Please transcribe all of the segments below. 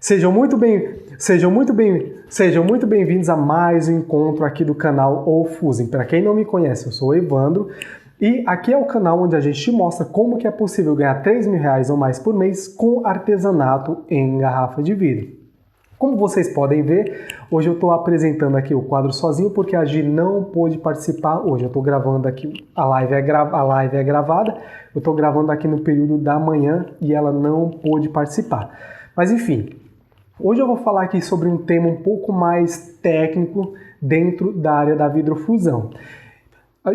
Sejam muito bem-vindos a mais um encontro aqui do canal Ofusem. Para quem não me conhece, eu sou o Evandro e aqui é o canal onde a gente te mostra como que é possível ganhar R$3.000 ou mais por mês com artesanato em garrafa de vidro. Como vocês podem ver, hoje eu estou apresentando aqui o quadro sozinho porque a Gi não pôde participar hoje. Eu estou gravando aqui, a live é gravada, eu estou gravando aqui no período da manhã e ela não pôde participar. Mas enfim, hoje eu vou falar aqui sobre um tema um pouco mais técnico dentro da área da vidrofusão.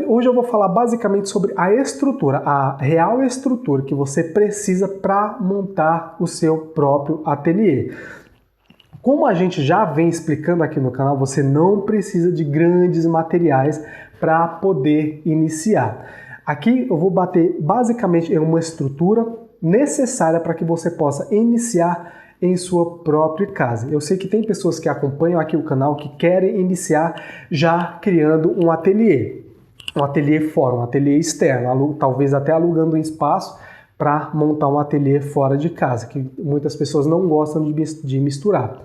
Hoje eu vou falar basicamente sobre a estrutura, a real estrutura que você precisa para montar o seu próprio ateliê. Como a gente já vem explicando aqui no canal, você não precisa de grandes materiais para poder iniciar. Aqui eu vou bater basicamente em uma estrutura necessária para que você possa iniciar em sua própria casa. Eu sei que tem pessoas que acompanham aqui o canal que querem iniciar já criando um ateliê fora, um ateliê externo, talvez até alugando um espaço para montar um ateliê fora de casa, que muitas pessoas não gostam de misturar.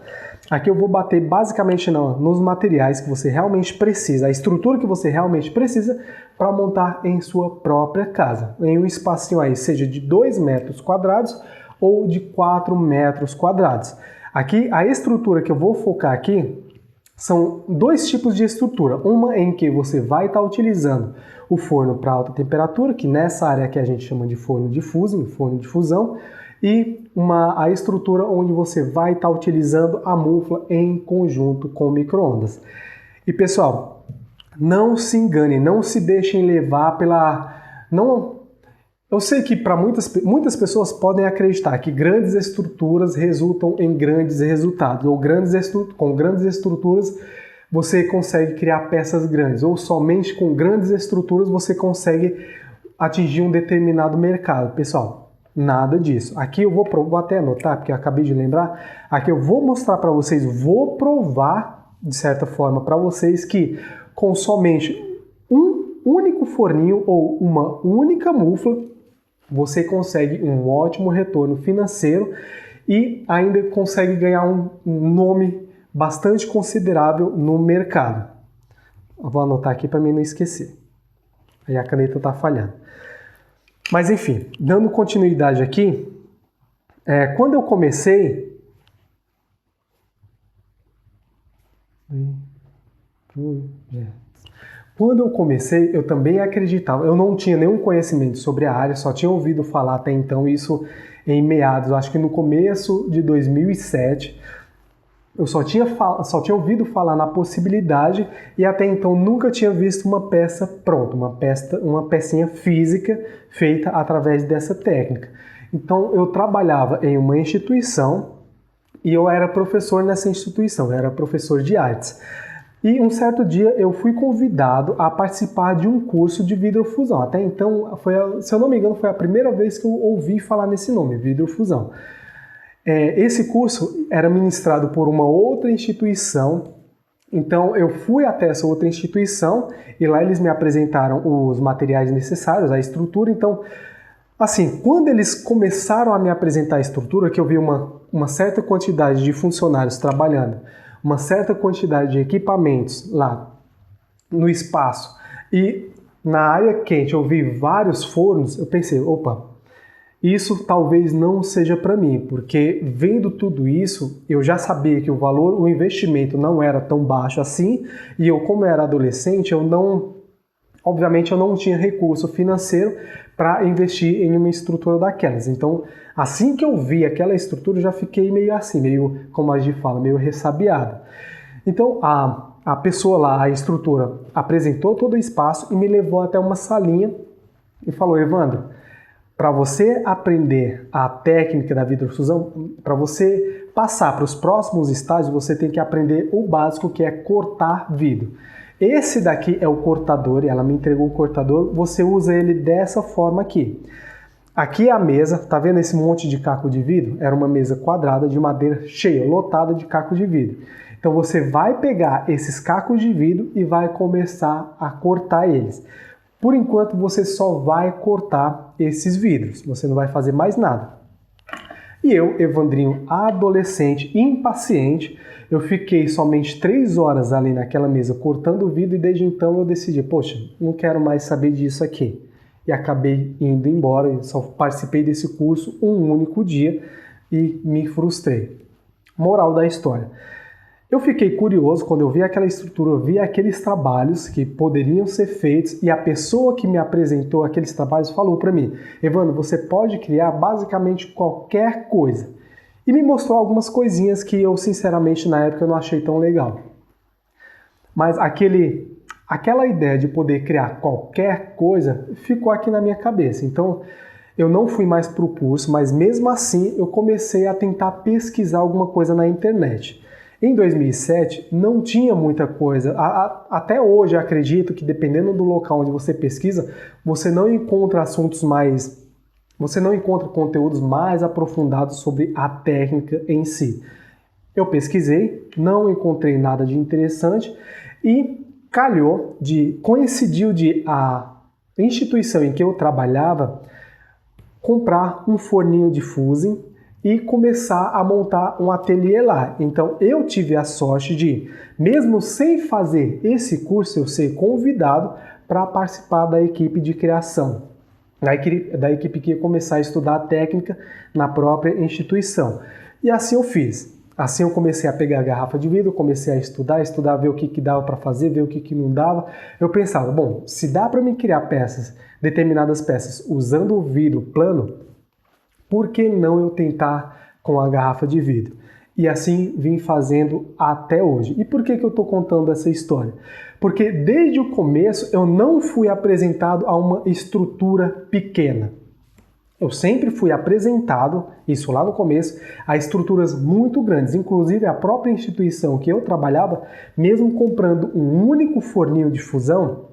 Aqui eu vou bater basicamente nos materiais que você realmente precisa, a estrutura que você realmente precisa para montar em sua própria casa, em um espacinho aí, seja de 2 metros quadrados ou de 4 metros quadrados. Aqui, a estrutura que eu vou focar aqui são dois tipos de estrutura. Uma em que você vai estar utilizando o forno para alta temperatura, que nessa área aqui a gente chama de forno de fusão, e a estrutura onde você vai estar utilizando a mufla em conjunto com micro-ondas. E pessoal, não se engane, não se deixem levar Eu sei que para muitas pessoas podem acreditar que grandes estruturas resultam em grandes resultados, ou com grandes estruturas você consegue criar peças grandes, ou somente com grandes estruturas você consegue atingir um determinado mercado. Pessoal, nada disso. Aqui eu vou até anotar, porque eu acabei de lembrar, aqui eu vou mostrar para vocês, vou provar, de certa forma, para vocês que com somente um único forninho ou uma única mufla, você consegue um ótimo retorno financeiro e ainda consegue ganhar um nome bastante considerável no mercado. Eu vou anotar aqui para mim não esquecer. Aí a caneta está falhando. Mas enfim, dando continuidade aqui, quando eu comecei... Quando eu comecei, eu também acreditava, eu não tinha nenhum conhecimento sobre a área, só tinha ouvido falar até então isso em meados, acho que no começo de 2007, eu só tinha ouvido falar na possibilidade e até então nunca tinha visto uma peça pronta, uma pecinha física feita através dessa técnica. Então eu trabalhava em uma instituição e eu era professor nessa instituição, eu era professor de artes. E um certo dia eu fui convidado a participar de um curso de vidrofusão. Até então, se eu não me engano, foi a primeira vez que eu ouvi falar nesse nome, vidrofusão. Esse curso era ministrado por uma outra instituição, então eu fui até essa outra instituição e lá eles me apresentaram os materiais necessários, a estrutura. Então, assim, quando eles começaram a me apresentar a estrutura, que eu vi uma certa quantidade de funcionários trabalhando, uma certa quantidade de equipamentos lá no espaço e na área quente eu vi vários fornos, eu pensei, opa, isso talvez não seja para mim, porque vendo tudo isso, eu já sabia que o investimento não era tão baixo assim, e eu, como era adolescente, obviamente eu não tinha recurso financeiro para investir em uma estrutura daquelas. Então, assim que eu vi aquela estrutura, eu já fiquei meio assim, meio, como a gente fala, meio ressabiado. Então, a pessoa lá, a estrutura, apresentou todo o espaço e me levou até uma salinha e falou, Evandro, para você aprender a técnica da vidrofusão, para você passar para os próximos estágios, você tem que aprender o básico, que é cortar vidro. Esse daqui é o cortador, e ela me entregou o cortador, você usa ele dessa forma aqui. Aqui é a mesa, tá vendo esse monte de caco de vidro? Era uma mesa quadrada de madeira cheia, lotada de caco de vidro. Então você vai pegar esses cacos de vidro e vai começar a cortar eles. Por enquanto você só vai cortar esses vidros, você não vai fazer mais nada. E eu, Evandrinho, adolescente, impaciente, eu fiquei somente 3 horas ali naquela mesa cortando o vidro e desde então eu decidi, poxa, não quero mais saber disso aqui. E acabei indo embora, só participei desse curso um único dia e me frustrei. Moral da história. Eu fiquei curioso quando eu vi aquela estrutura, eu vi aqueles trabalhos que poderiam ser feitos e a pessoa que me apresentou aqueles trabalhos falou para mim, Evandro, você pode criar basicamente qualquer coisa. E me mostrou algumas coisinhas que eu, sinceramente, na época eu não achei tão legal. Mas aquela ideia de poder criar qualquer coisa ficou aqui na minha cabeça. Então, eu não fui mais para o curso, mas mesmo assim eu comecei a tentar pesquisar alguma coisa na internet. Em 2007 não tinha muita coisa, até hoje eu acredito que dependendo do local onde você pesquisa, você não encontra conteúdos mais aprofundados sobre a técnica em si. Eu pesquisei, não encontrei nada de interessante e coincidiu de a instituição em que eu trabalhava comprar um forninho de fusing e começar a montar um ateliê lá. Então eu tive a sorte de, mesmo sem fazer esse curso, eu ser convidado para participar da equipe de criação, da equipe que ia começar a estudar a técnica na própria instituição. E assim eu fiz. Assim eu comecei a pegar a garrafa de vidro, comecei a estudar, ver o que dava para fazer, ver o que não dava. Eu pensava, bom, se dá para mim criar determinadas peças usando o vidro plano, por que não eu tentar com a garrafa de vidro? E assim vim fazendo até hoje. E por que eu estou contando essa história? Porque desde o começo eu não fui apresentado a uma estrutura pequena. Eu sempre fui apresentado, isso lá no começo, a estruturas muito grandes. Inclusive a própria instituição que eu trabalhava, mesmo comprando um único forninho de fusão,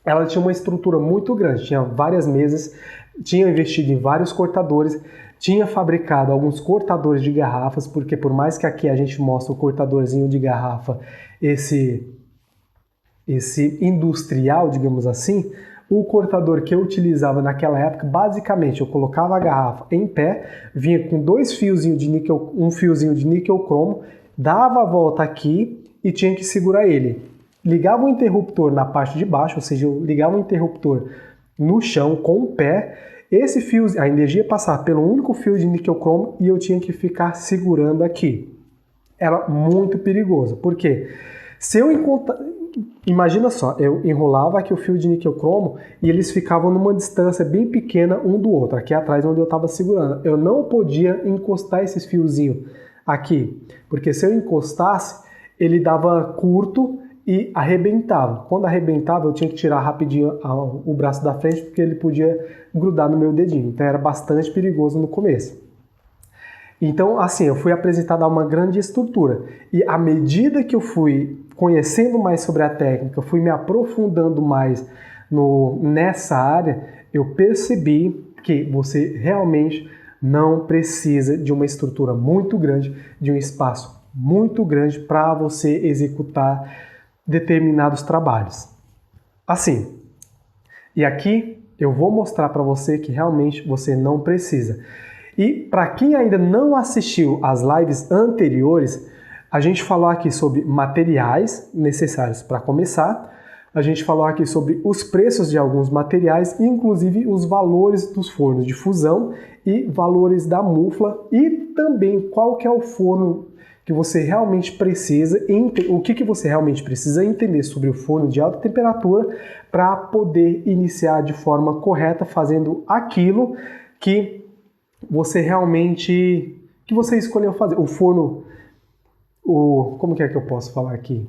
ela tinha uma estrutura muito grande, tinha várias mesas, tinha investido em vários cortadores, tinha fabricado alguns cortadores de garrafas, porque por mais que aqui a gente mostre o cortadorzinho de garrafa, esse industrial, digamos assim, o cortador que eu utilizava naquela época, basicamente eu colocava a garrafa em pé, vinha com um fiozinho de níquel cromo, dava a volta aqui e tinha que segurar ele. Ligava o interruptor na parte de baixo, ou seja, eu ligava o interruptor no chão com o pé, esse fio, a energia passava pelo único fio de níquel cromo e eu tinha que ficar segurando aqui. Era muito perigoso, porque se eu imagina só, eu enrolava aqui o fio de níquel cromo e eles ficavam numa distância bem pequena um do outro, aqui atrás onde eu estava segurando. Eu não podia encostar esses fiozinhos aqui, porque se eu encostasse, ele dava curto e arrebentava. Quando arrebentava, eu tinha que tirar rapidinho o braço da frente, porque ele podia grudar no meu dedinho. Então era bastante perigoso no começo. Então, assim, eu fui apresentado a uma grande estrutura. E à medida que eu fui conhecendo mais sobre a técnica, fui me aprofundando mais nessa área, eu percebi que você realmente não precisa de uma estrutura muito grande, de um espaço muito grande para você executar determinados trabalhos. Assim, e aqui eu vou mostrar para você que realmente você não precisa. E para quem ainda não assistiu às lives anteriores, a gente falou aqui sobre materiais necessários para começar, a gente falou aqui sobre os preços de alguns materiais, inclusive os valores dos fornos de fusão e valores da mufla e também qual que é o forno que você realmente precisa, o que você realmente precisa entender sobre o forno de alta temperatura para poder iniciar de forma correta, fazendo aquilo que você escolheu fazer. O forno, como que eu posso falar aqui?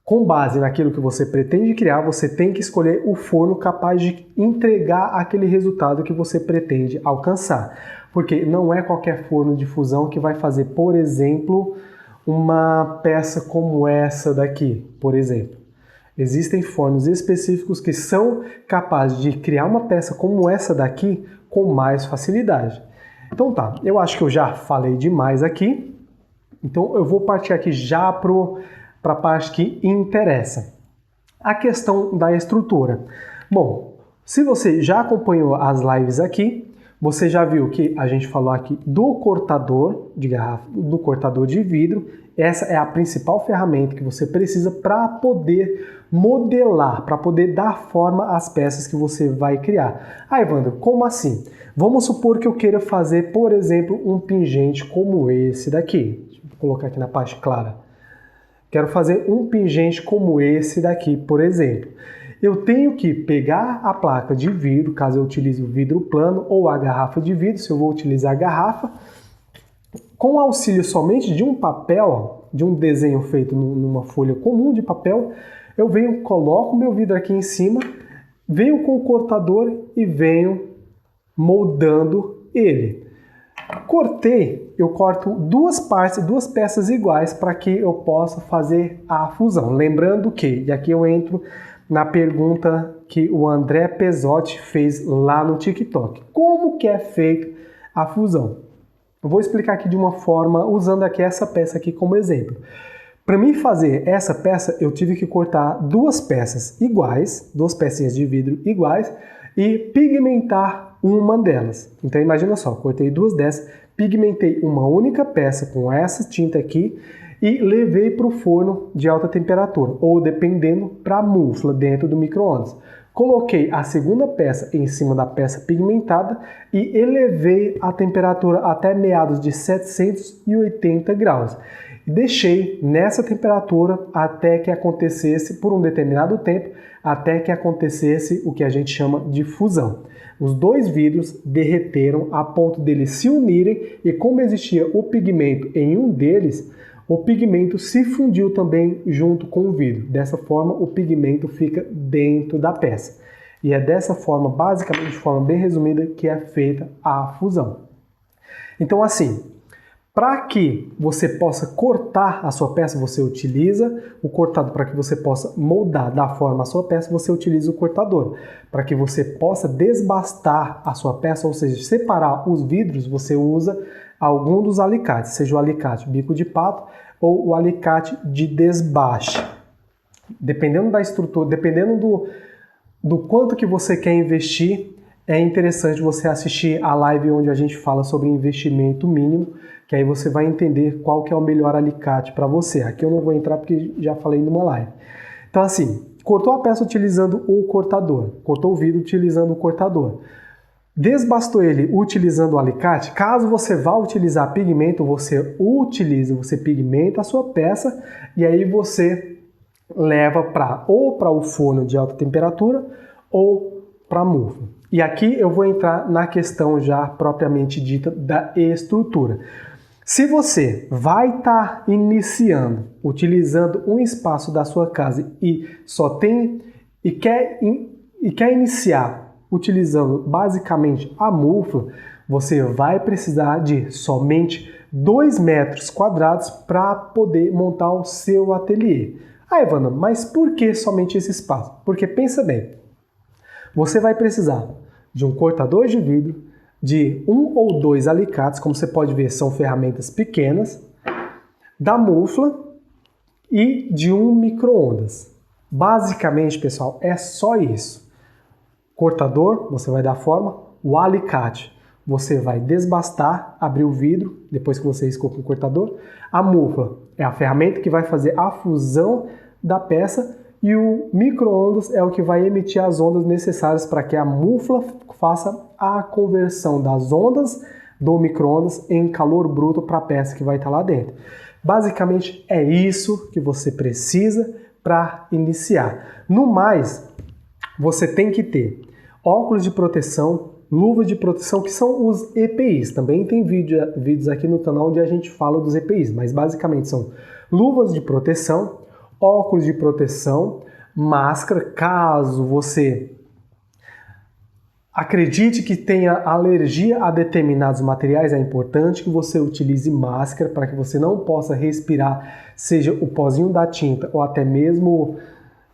Com base naquilo que você pretende criar, você tem que escolher o forno capaz de entregar aquele resultado que você pretende alcançar. Porque não é qualquer forno de fusão que vai fazer, por exemplo, uma peça como essa daqui, por exemplo. Existem fornos específicos que são capazes de criar uma peça como essa daqui com mais facilidade. Então tá, eu acho que eu já falei demais aqui, então eu vou partir aqui já para a parte que interessa. A questão da estrutura. Bom, se você já acompanhou as lives aqui, Você já viu que a gente falou aqui do cortador de garrafa, do cortador de vidro. Essa é a principal ferramenta que você precisa para poder modelar, para poder dar forma às peças que você vai criar. Ah, Evandro, como assim? Vamos supor que eu queira fazer, por exemplo, um pingente como esse daqui. Deixa eu colocar aqui na parte clara. Quero fazer um pingente como esse daqui, por exemplo. Eu tenho que pegar a placa de vidro, caso eu utilize o vidro plano, ou a garrafa de vidro, se eu vou utilizar a garrafa, com auxílio somente de um papel, de um desenho feito numa folha comum de papel, eu venho, coloco o meu vidro aqui em cima, venho com o cortador e venho moldando ele. Cortei, eu corto duas partes, duas peças iguais para que eu possa fazer a fusão. Lembrando que, e aqui eu entro na pergunta que o André Pesotti fez lá no TikTok. Como que é feito a fusão? Eu vou explicar aqui de uma forma, usando aqui essa peça aqui como exemplo. Para mim fazer essa peça, eu tive que cortar duas peças iguais, duas pecinhas de vidro iguais, e pigmentar uma delas. Então imagina só, cortei duas dessas, pigmentei uma única peça com essa tinta aqui, e levei para o forno de alta temperatura, ou dependendo, para a mufla dentro do micro-ondas. Coloquei a segunda peça em cima da peça pigmentada e elevei a temperatura até meados de 780 graus. Deixei nessa temperatura até que acontecesse, por um determinado tempo, até que acontecesse o que a gente chama de fusão. Os dois vidros derreteram a ponto deles se unirem e, como existia o pigmento em um deles, o pigmento se fundiu também junto com o vidro. Dessa forma, o pigmento fica dentro da peça. E é dessa forma, basicamente de forma bem resumida, que é feita a fusão. Então, assim, para que você possa cortar a sua peça, você utiliza o cortador. Para que você possa moldar, dar forma à sua peça, você utiliza o cortador. Para que você possa desbastar a sua peça, ou seja, separar os vidros, você usa algum dos alicates, seja o alicate bico de pato ou o alicate de desbaste. Dependendo da estrutura, dependendo do quanto que você quer investir, é interessante você assistir a live onde a gente fala sobre investimento mínimo, que aí você vai entender qual que é o melhor alicate para você. Aqui eu não vou entrar porque já falei numa live. Então assim, cortou a peça utilizando o cortador, cortou o vidro utilizando o cortador. Desbastou ele utilizando o alicate. Caso você vá utilizar pigmento, você pigmenta a sua peça e aí você leva ou para o forno de alta temperatura ou para a mufla. E aqui eu vou entrar na questão já propriamente dita da estrutura. Se você vai estar iniciando, utilizando um espaço da sua casa e quer iniciar utilizando basicamente a mufla, você vai precisar de somente 2 metros quadrados para poder montar o seu ateliê. Ah, Evandro, mas por que somente esse espaço? Porque pensa bem, você vai precisar de um cortador de vidro, de 1 ou 2 alicates, como você pode ver, são ferramentas pequenas, da mufla e de um micro-ondas. Basicamente, pessoal, é só isso. Cortador, você vai dar forma, o alicate, você vai desbastar, abrir o vidro, depois que você riscou com o cortador. A mufla é a ferramenta que vai fazer a fusão da peça e o micro-ondas é o que vai emitir as ondas necessárias para que a mufla faça a conversão das ondas do micro-ondas em calor bruto para a peça que vai estar lá dentro. Basicamente é isso que você precisa para iniciar. No mais, você tem que ter óculos de proteção, luvas de proteção, que são os EPIs. Também tem vídeos aqui no canal onde a gente fala dos EPIs, mas basicamente são luvas de proteção, óculos de proteção, máscara, caso você acredite que tenha alergia a determinados materiais, é importante que você utilize máscara para que você não possa respirar, seja o pozinho da tinta ou até mesmo...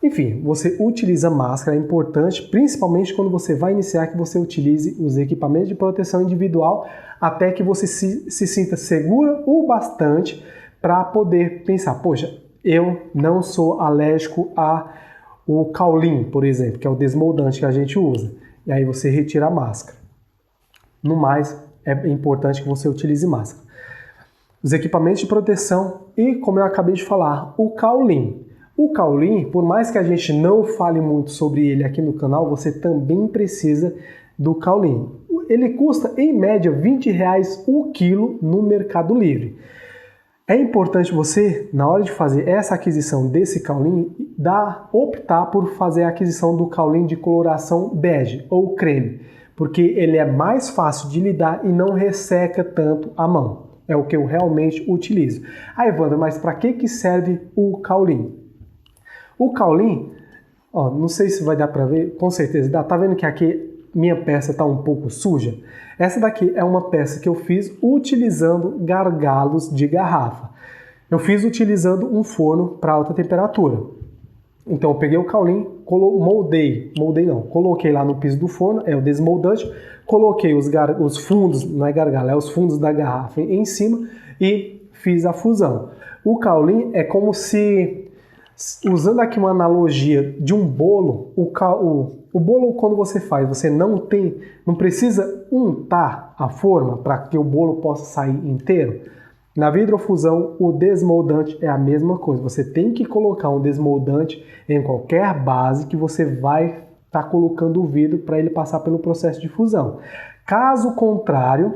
Enfim, você utiliza máscara, é importante, principalmente quando você vai iniciar, que você utilize os equipamentos de proteção individual até que você se sinta segura o bastante para poder pensar, poxa, eu não sou alérgico ao kaolin, por exemplo, que é o desmoldante que a gente usa. E aí você retira a máscara. No mais, é importante que você utilize máscara. Os equipamentos de proteção e, como eu acabei de falar, o Kaolin. O Kaolin, por mais que a gente não fale muito sobre ele aqui no canal, você também precisa do Kaolin. Ele custa, em média, R$20 o quilo no Mercado Livre. É importante você, na hora de fazer essa aquisição desse Kaolin, optar por fazer a aquisição do Kaolin de coloração bege ou creme, porque ele é mais fácil de lidar e não resseca tanto a mão. É o que eu realmente utilizo. Ah, Evandro, mas para que serve o Kaolin? O Kaolin, ó, não sei se vai dar para ver, com certeza dá. Tá vendo que aqui minha peça está um pouco suja? Essa daqui é uma peça que eu fiz utilizando gargalos de garrafa. Eu fiz utilizando um forno para alta temperatura. Então eu peguei o Kaolin, coloquei lá no piso do forno, é o desmoldante, coloquei os fundos, não é gargalo, é os fundos da garrafa em cima e fiz a fusão. O Kaolin é como se, usando aqui uma analogia de um bolo, o bolo quando você faz, você não precisa untar a forma para que o bolo possa sair inteiro. Na vidrofusão, o desmoldante é a mesma coisa. Você tem que colocar um desmoldante em qualquer base que você vai estar colocando o vidro para ele passar pelo processo de fusão. Caso contrário,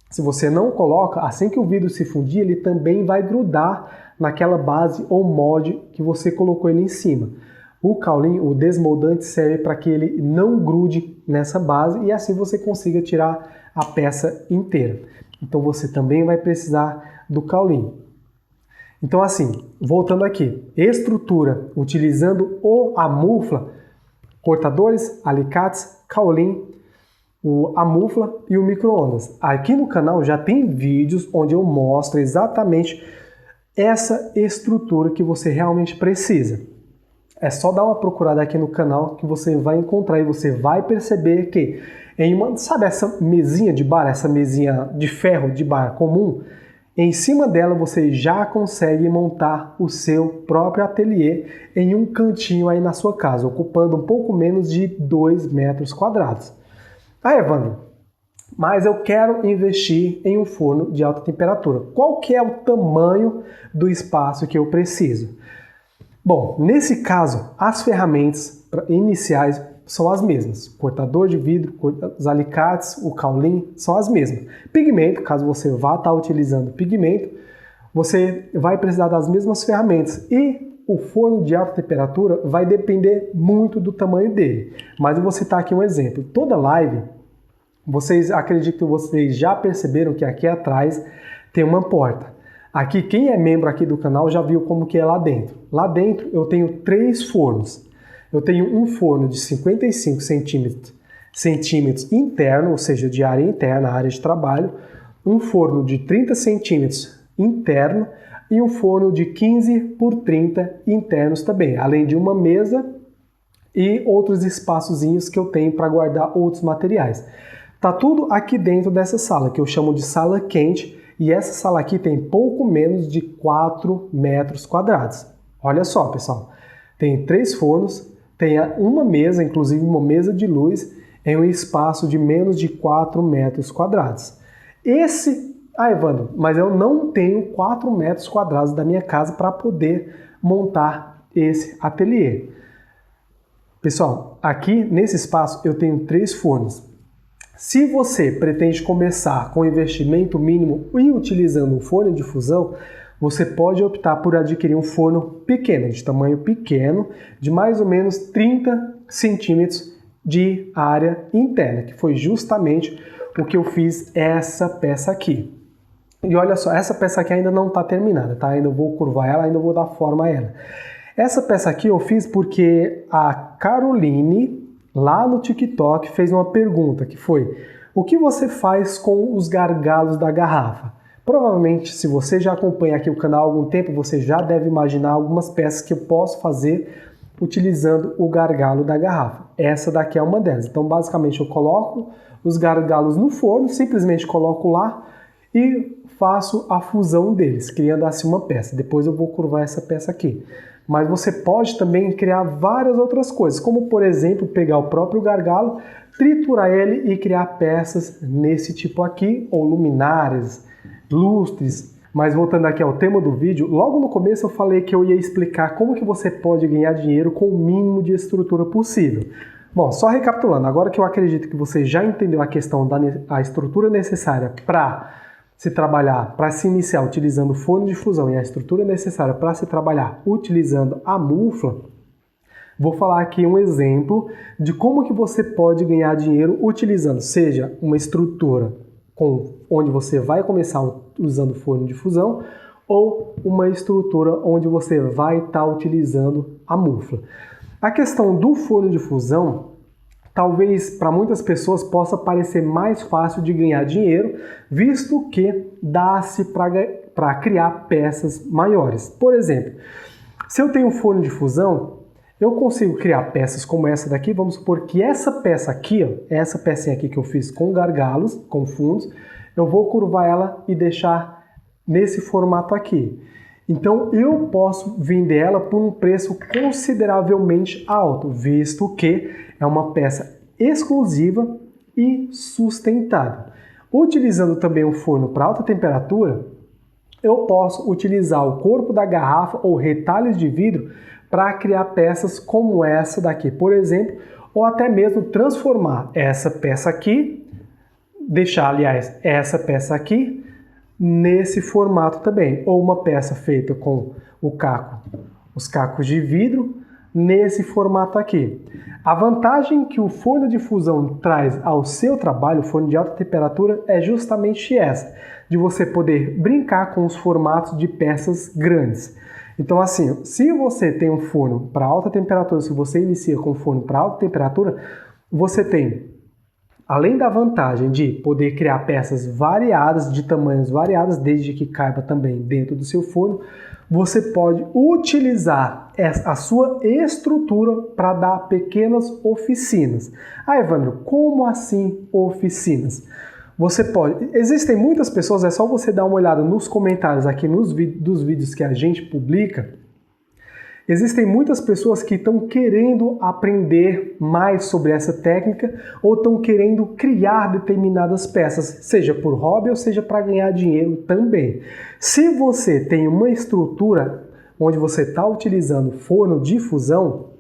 se você não coloca, assim que o vidro se fundir, ele também vai grudar naquela base ou molde que você colocou ele em cima. O Kaolin, o desmoldante, serve para que ele não grude nessa base e assim você consiga tirar a peça inteira. Então você também vai precisar do Kaolin. Então assim, voltando aqui, estrutura utilizando a mufla, cortadores, alicates, Kaolin, a mufla e o micro-ondas. Aqui no canal já tem vídeos onde eu mostro exatamente essa estrutura que você realmente precisa. É só dar uma procurada aqui no canal que você vai encontrar e você vai perceber que sabe essa mesinha de bar, essa mesinha de ferro de bar comum? Em cima dela você já consegue montar o seu próprio ateliê em um cantinho aí na sua casa, ocupando um pouco menos de 2 metros quadrados. Ah, Evandro, mas eu quero investir em um forno de alta temperatura. Qual que é o tamanho do espaço que eu preciso? Bom, nesse caso, as ferramentas iniciais são as mesmas. Cortador de vidro, os alicates, o Kaolin são as mesmas. Pigmento, caso você vá estar utilizando pigmento, você vai precisar das mesmas ferramentas. E o forno de alta temperatura vai depender muito do tamanho dele. Mas eu vou citar aqui um exemplo. Toda live, acredito que vocês já perceberam que aqui atrás tem uma porta. Aqui, quem é membro aqui do canal já viu como que é lá dentro. Lá dentro eu tenho 3 fornos. Eu tenho um forno de 55 centímetros interno, ou seja, de área interna, área de trabalho, um forno de 30 centímetros interno e um forno de 15 por 30 internos também, além de uma mesa e outros espaçozinhos que eu tenho para guardar outros materiais. Tá tudo aqui dentro dessa sala, que eu chamo de sala quente, e essa sala aqui tem pouco menos de 4 metros quadrados. Olha só, pessoal, tem 3 fornos, tem uma mesa, inclusive uma mesa de luz, em um espaço de menos de 4 metros quadrados. Evandro, mas eu não tenho 4 metros quadrados da minha casa para poder montar esse ateliê. Pessoal, aqui nesse espaço eu tenho 3 fornos. Se você pretende começar com investimento mínimo e utilizando um forno de fusão, você pode optar por adquirir um forno pequeno, de tamanho pequeno, de mais ou menos 30 centímetros de área interna, que foi justamente o que eu fiz essa peça aqui. E olha só, essa peça aqui ainda não está terminada, tá? Ainda vou curvar ela, ainda vou dar forma a ela. Essa peça aqui eu fiz porque a Caroline, lá no TikTok, fez uma pergunta que foi: o que você faz com os gargalos da garrafa? Provavelmente, se você já acompanha aqui o canal há algum tempo, você já deve imaginar algumas peças que eu posso fazer utilizando o gargalo da garrafa. Essa daqui é uma delas. Então, basicamente, eu coloco os gargalos no forno, simplesmente coloco lá e faço a fusão deles, criando assim uma peça. Depois eu vou curvar essa peça aqui. mas você pode também criar várias outras coisas, como por exemplo, pegar o próprio gargalo, triturar ele e criar peças nesse tipo aqui, ou luminárias, lustres. Mas voltando aqui ao tema do vídeo, logo no começo eu falei que eu ia explicar como que você pode ganhar dinheiro com o mínimo de estrutura possível. Bom, só recapitulando, agora que eu acredito que você já entendeu a questão da estrutura necessária para se trabalhar, para se iniciar utilizando o forno de fusão e a estrutura necessária para se trabalhar utilizando a mufla, vou falar aqui um exemplo de como que você pode ganhar dinheiro utilizando, seja uma estrutura onde você vai começar usando forno de fusão ou uma estrutura onde você vai estar utilizando a mufla. A questão do forno de fusão, talvez para muitas pessoas possa parecer mais fácil de ganhar dinheiro, visto que dá-se para criar peças maiores. Por exemplo, se eu tenho um forno de fusão, eu consigo criar peças como essa daqui. Vamos supor que essa peça aqui, ó, essa pecinha aqui que eu fiz com gargalos, com fundos, eu vou curvar ela e deixar nesse formato aqui. Então eu posso vender ela por um preço consideravelmente alto, visto que é uma peça exclusiva e sustentável. Utilizando também um forno para alta temperatura, eu posso utilizar o corpo da garrafa ou retalhos de vidro para criar peças como essa daqui, por exemplo, ou até mesmo transformar essa peça aqui, deixar, aliás, essa peça aqui nesse formato também, ou uma peça feita com os cacos de vidro nesse formato aqui. A vantagem que o forno de fusão traz ao seu trabalho, o forno de alta temperatura, é justamente essa, de você poder brincar com os formatos de peças grandes. Então assim, se você tem um forno para alta temperatura, se você inicia com um forno para alta temperatura, você tem, além da vantagem de poder criar peças variadas, de tamanhos variados, desde que caiba também dentro do seu forno, você pode utilizar a sua estrutura para dar pequenas oficinas. Ah, Evandro, como assim oficinas? Você pode... Existem muitas pessoas, é só você dar uma olhada nos comentários aqui dos vídeos que a gente publica. Existem muitas pessoas que estão querendo aprender mais sobre essa técnica ou estão querendo criar determinadas peças, seja por hobby ou seja para ganhar dinheiro também. Se você tem uma estrutura onde você está utilizando forno de fusão,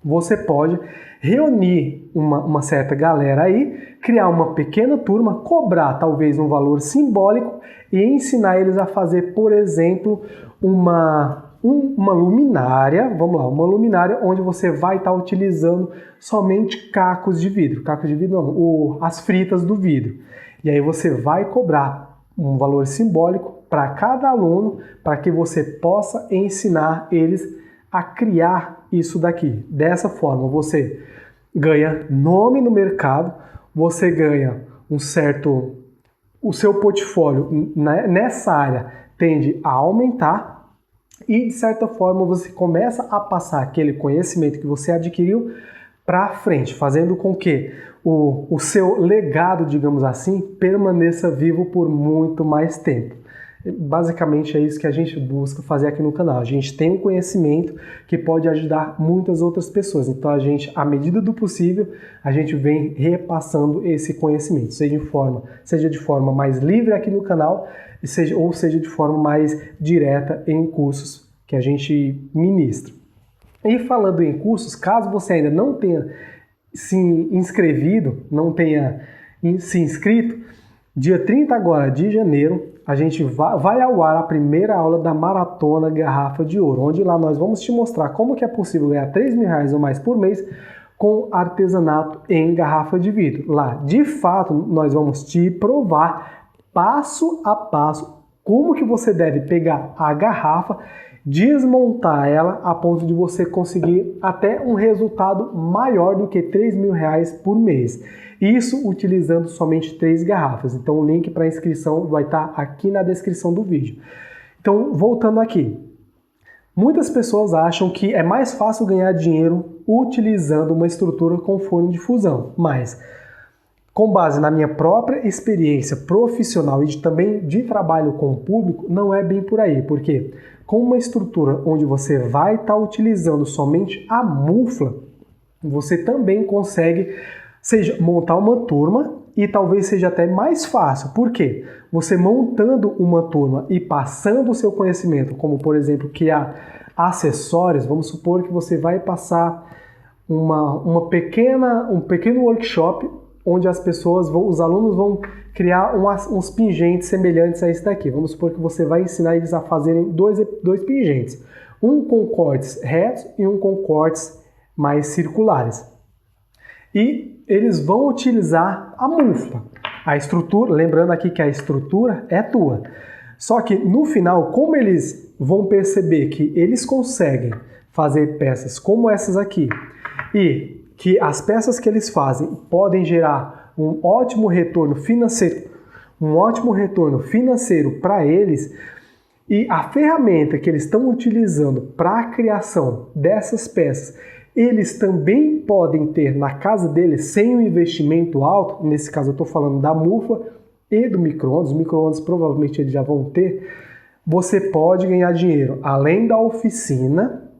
você pode reunir uma certa galera aí, criar uma pequena turma, cobrar talvez um valor simbólico e ensinar eles a fazer, por exemplo, uma luminária, vamos lá, uma luminária onde você vai estar utilizando somente cacos de vidro não, as fritas do vidro. E aí você vai cobrar um valor simbólico para cada aluno, para que você possa ensinar eles a criar isso daqui. Dessa forma, você ganha nome no mercado, você ganha o seu portfólio nessa área tende a aumentar e, de certa forma, você começa a passar aquele conhecimento que você adquiriu para frente, fazendo com que o seu legado, digamos assim, permaneça vivo por muito mais tempo. Basicamente é isso que a gente busca fazer aqui no canal. A gente tem um conhecimento que pode ajudar muitas outras pessoas. Então a gente, à medida do possível, a gente vem repassando esse conhecimento, seja de forma mais livre aqui no canal, ou seja de forma mais direta em cursos que a gente ministra. E falando em cursos, caso você ainda não tenha se inscrevido, não tenha se inscrito, dia 30 agora de janeiro, a gente vai ao ar a primeira aula da Maratona Garrafa de Ouro, onde lá nós vamos te mostrar como que é possível ganhar R$3.000 ou mais por mês com artesanato em garrafa de vidro. Lá, de fato, nós vamos te provar passo a passo como que você deve pegar a garrafa, desmontar ela a ponto de você conseguir até um resultado maior do que R$3.000 por mês. Isso utilizando somente 3 garrafas. Então o link para inscrição vai estar aqui na descrição do vídeo. Então, voltando aqui. Muitas pessoas acham que é mais fácil ganhar dinheiro utilizando uma estrutura com forno de fusão. Mas com base na minha própria experiência profissional e também de trabalho com o público, não é bem por aí, porque com uma estrutura onde você vai estar utilizando somente a mufla, você também consegue, seja montar uma turma e talvez seja até mais fácil. Por quê? Você montando uma turma e passando o seu conhecimento, como por exemplo criar acessórios, vamos supor que você vai passar um pequeno workshop onde os alunos vão criar uns pingentes semelhantes a esse daqui. Vamos supor que você vai ensinar eles a fazerem dois pingentes, um com cortes retos e um com cortes mais circulares. E eles vão utilizar a mufla. A estrutura, lembrando aqui que a estrutura é tua. Só que no final, como eles vão perceber que eles conseguem fazer peças como essas aqui e que as peças que eles fazem podem gerar um ótimo retorno financeiro para eles, e a ferramenta que eles estão utilizando para a criação dessas peças, eles também podem ter na casa deles sem um investimento alto. Nesse caso eu estou falando da mufla e do micro-ondas. Os micro-ondas provavelmente eles já vão ter. Você pode ganhar dinheiro além da oficina,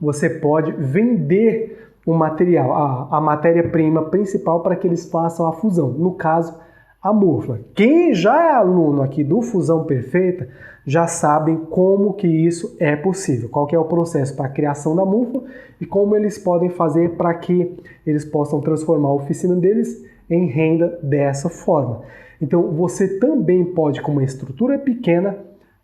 você pode vender o material, a matéria-prima principal para que eles façam a fusão, no caso, a mufla. Quem já é aluno aqui do Fusão Perfeita já sabem como que isso é possível, qual que é o processo para a criação da mufla e como eles podem fazer para que eles possam transformar a oficina deles em renda dessa forma. Então, você também pode, com uma estrutura pequena,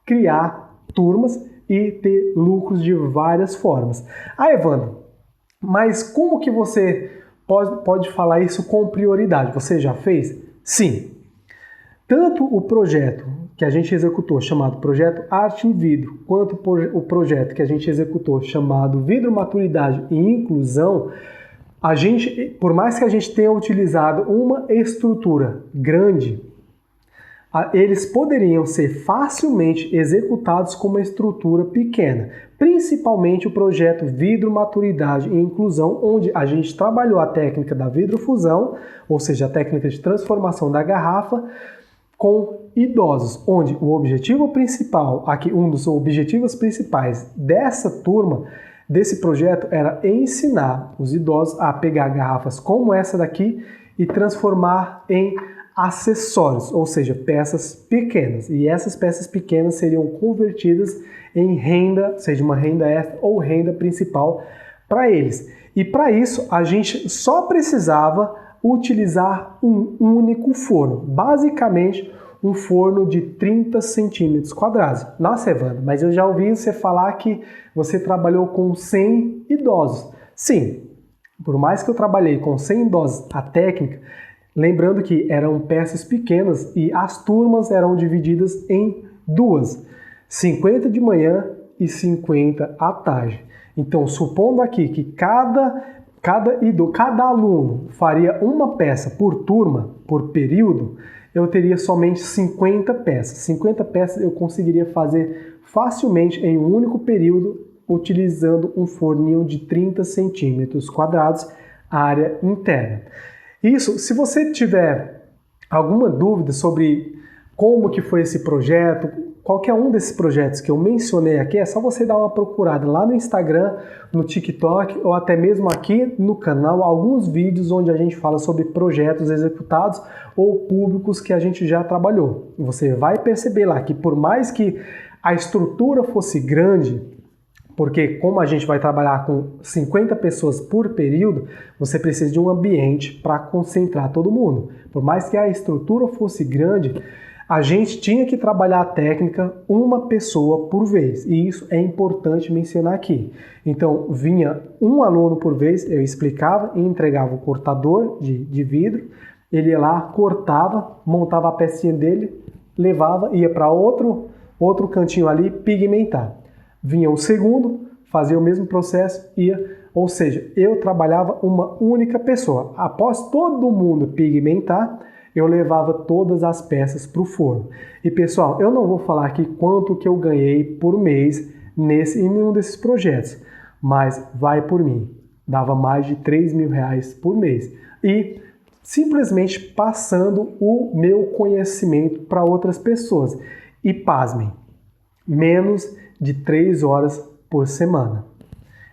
criar turmas e ter lucros de várias formas. Evandro, mas como que você pode falar isso com prioridade? Você já fez? Sim. Tanto o projeto que a gente executou, chamado Projeto Arte em Vidro, quanto o projeto que a gente executou, chamado Vidro, Maturidade e Inclusão, por mais que a gente tenha utilizado uma estrutura grande, eles poderiam ser facilmente executados com uma estrutura pequena, principalmente o projeto Vidro, Maturidade e Inclusão, onde a gente trabalhou a técnica da vidrofusão, ou seja, a técnica de transformação da garrafa, com idosos, onde o objetivo principal, aqui um dos objetivos principais dessa turma, desse projeto, era ensinar os idosos a pegar garrafas como essa daqui e transformar em acessórios, ou seja, peças pequenas. E essas peças pequenas seriam convertidas em renda, seja uma renda extra ou renda principal para eles. E para isso a gente só precisava utilizar um único forno, basicamente um forno de 30 centímetros quadrados. Nossa, Evandro, mas eu já ouvi você falar que você trabalhou com 100 idosos. Sim, por mais que eu trabalhei com 100 idosos, a técnica, lembrando que eram peças pequenas e as turmas eram divididas em duas, 50 de manhã e 50 à tarde. Então, supondo aqui que cada aluno faria uma peça por turma, por período, eu teria somente 50 peças. 50 peças eu conseguiria fazer facilmente em um único período, utilizando um forninho de 30 centímetros quadrados, área interna. Isso, se você tiver alguma dúvida sobre como que foi esse projeto, qualquer um desses projetos que eu mencionei aqui, é só você dar uma procurada lá no Instagram, no TikTok ou até mesmo aqui no canal, alguns vídeos onde a gente fala sobre projetos executados ou públicos que a gente já trabalhou. E você vai perceber lá que por mais que a estrutura fosse grande, porque como a gente vai trabalhar com 50 pessoas por período, você precisa de um ambiente para concentrar todo mundo. Por mais que a estrutura fosse grande, a gente tinha que trabalhar a técnica uma pessoa por vez. E isso é importante mencionar aqui. Então, vinha um aluno por vez, eu explicava e entregava o cortador de vidro. Ele ia lá, cortava, montava a pecinha dele, levava, ia para outro cantinho ali, pigmentar. Vinha o segundo, fazia o mesmo processo, ou seja, eu trabalhava uma única pessoa. Após todo mundo pigmentar, eu levava todas as peças para o forno. E pessoal, eu não vou falar aqui quanto que eu ganhei por mês em nenhum desses projetos, mas vai por mim, dava mais de R$3.000 por mês. E simplesmente passando o meu conhecimento para outras pessoas. E pasmem, menos de 3 horas por semana.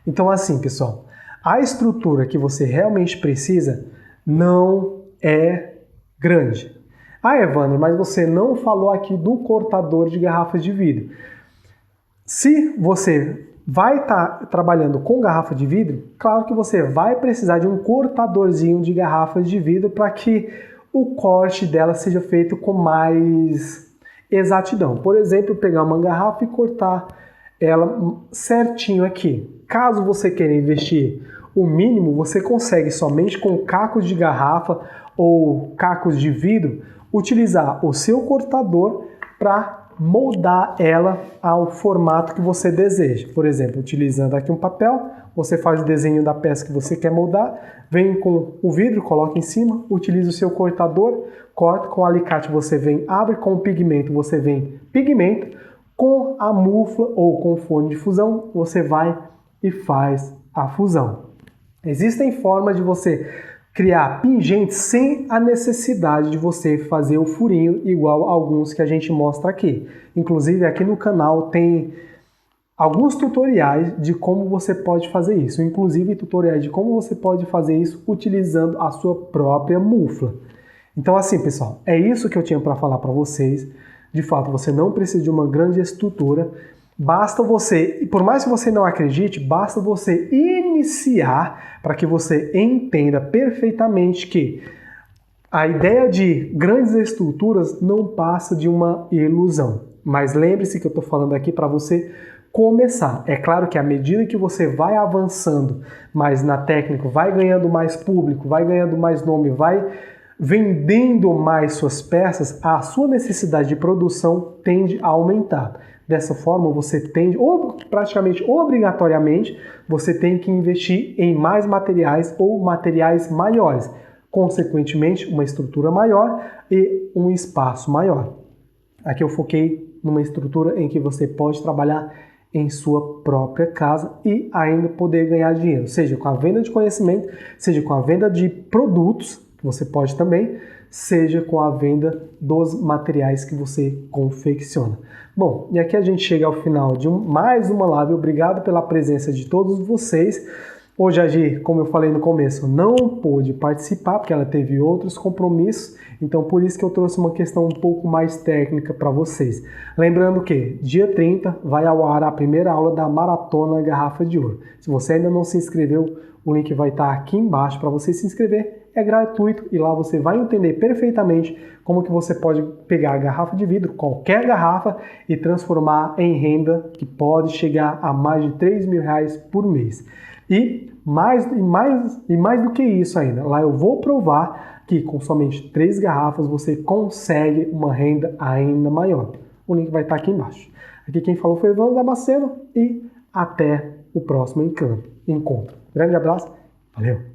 Então assim, pessoal, a estrutura que você realmente precisa não é grande. Ah, Evandro, mas você não falou aqui do cortador de garrafas de vidro. Se você vai estar trabalhando com garrafa de vidro, claro que você vai precisar de um cortadorzinho de garrafas de vidro para que o corte dela seja feito com mais exatidão. Por exemplo, pegar uma garrafa e cortar ela certinho aqui. Caso você queira investir o mínimo, você consegue somente com cacos de garrafa ou cacos de vidro utilizar o seu cortador para moldar ela ao formato que você deseja. Por exemplo, utilizando aqui um papel, você faz o desenho da peça que você quer moldar, vem com o vidro, coloca em cima, utiliza o seu cortador, corta, com o alicate você vem, abre, com o pigmento você vem, pigmento, com a mufla ou com o forno de fusão, você vai e faz a fusão. Existem formas de você criar pingentes sem a necessidade de você fazer o furinho igual a alguns que a gente mostra aqui. Inclusive aqui no canal tem alguns tutoriais de como você pode fazer isso, inclusive tutoriais de como você pode fazer isso utilizando a sua própria mufla. Então assim, pessoal, é isso que eu tinha para falar para vocês. De fato, você não precisa de uma grande estrutura. Basta você, e por mais que você não acredite, basta você iniciar para que você entenda perfeitamente que a ideia de grandes estruturas não passa de uma ilusão. Mas lembre-se que eu estou falando aqui para você começar. É claro que à medida que você vai avançando mais na técnica, vai ganhando mais público, vai ganhando mais nome, vai vendendo mais suas peças, a sua necessidade de produção tende a aumentar. Dessa forma, você tende, ou praticamente obrigatoriamente, você tem que investir em mais materiais ou materiais maiores. Consequentemente, uma estrutura maior e um espaço maior. Aqui eu foquei numa estrutura em que você pode trabalhar em sua própria casa e ainda poder ganhar dinheiro, seja com a venda de conhecimento, seja com a venda de produtos, que você pode também, seja com a venda dos materiais que você confecciona. Bom, e aqui a gente chega ao final de mais uma live. Obrigado pela presença de todos vocês. Hoje a Gi, como eu falei no começo, não pôde participar porque ela teve outros compromissos, então por isso que eu trouxe uma questão um pouco mais técnica para vocês. Lembrando que dia 30 vai ao ar a primeira aula da Maratona Garrafa de Ouro. Se você ainda não se inscreveu, o link vai estar aqui embaixo para você se inscrever. É gratuito e lá você vai entender perfeitamente como que você pode pegar a garrafa de vidro, qualquer garrafa, e transformar em renda que pode chegar a mais de R$3.000 por mês. E mais do que isso ainda, lá eu vou provar que com somente 3 garrafas você consegue uma renda ainda maior. O link vai estar aqui embaixo. Aqui quem falou foi Evandro Damasceno e até o próximo encontro. Grande abraço, valeu!